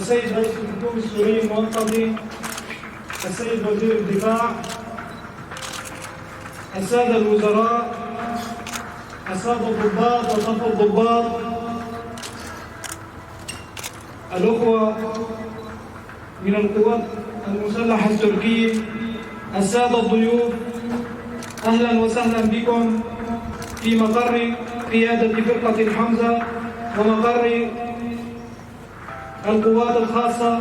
السيد رئيس الحكومة السورية الموقتي، السيد وزير الدفاع، السادة الوزراء، السادة الضباط وصف الضباط، الأخوة من القوات المسلحة التركية، السادة الضيوف، أهلا وسهلا بكم في مقر قيادة فرقة الحمزة ومقر القوات الخاصة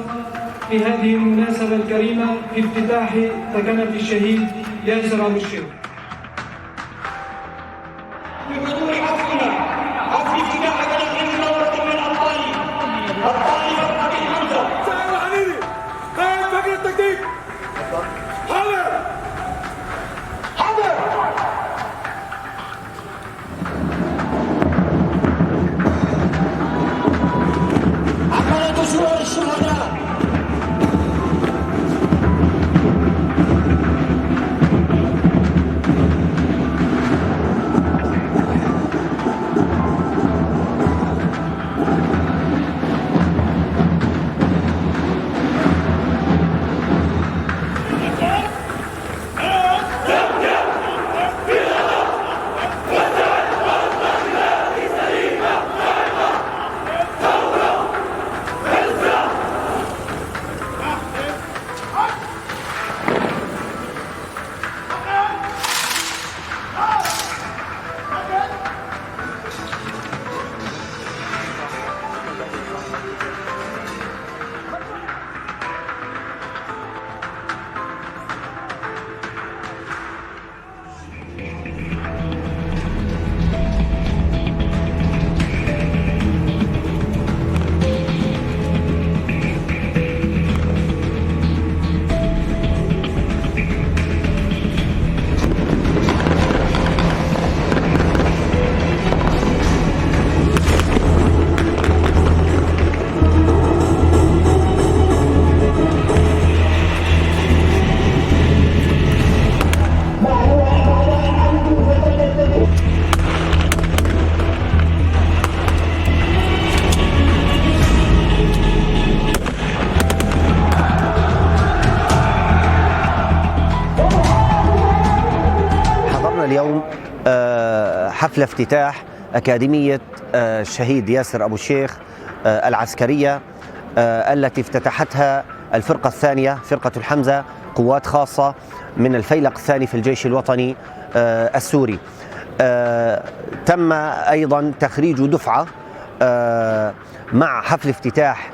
في هذه المناسبة الكريمة في افتتاح تكنة الشهيد ياسر أبو الشيخ. بحضور حفلنا حفل افتتاح تكنة دورة من أبطال فرقة الحمزة. سعيد الحنيني قائد فكر التكتيك. حاضر حاضر. عقلة شهور الشهداء. اليوم حفل افتتاح أكاديمية الشهيد ياسر أبو الشيخ العسكرية التي افتتحتها الفرقة الثانية فرقة الحمزة قوات خاصة من الفيلق الثاني في الجيش الوطني السوري. تم أيضا تخريج دفعة مع حفل افتتاح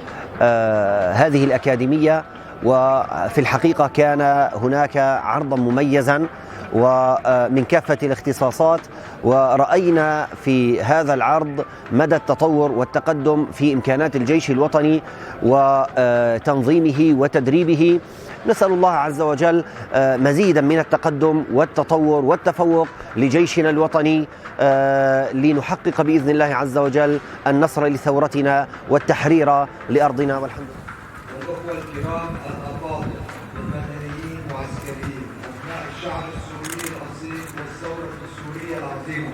هذه الأكاديمية، وفي الحقيقة كان هناك عرضا مميزا ومن كافة الاختصاصات، ورأينا في هذا العرض مدى التطور والتقدم في إمكانات الجيش الوطني وتنظيمه وتدريبه. نسأل الله عز وجل مزيدا من التقدم والتطور والتفوق لجيشنا الوطني لنحقق بإذن الله عز وجل النصر لثورتنا والتحرير لأرضنا. والحمد لله. والأخوة الكرام الأفاضل المدنيين وعسكريين أبناء الشعب السوري الأصيل والثورة السورية العظيمة،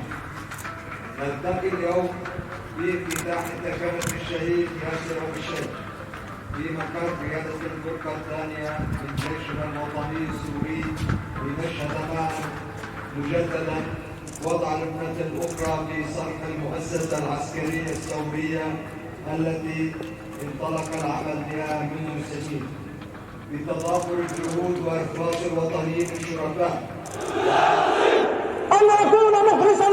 نلتقي اليوم في افتتاح تكنة الشهيد ياسر أبو الشيخ في مقر قيادة الفرقة الثانية من جيشنا الوطني السوري، لنشهد معا مجددا وضع الابنة الأخرى في صرح المؤسسة العسكرية الثورية التي انطلق العمل بها منذ سنين، بتضافر الجهود وإخلاص الوطنيين الشرفاء. أن أكون مخلصا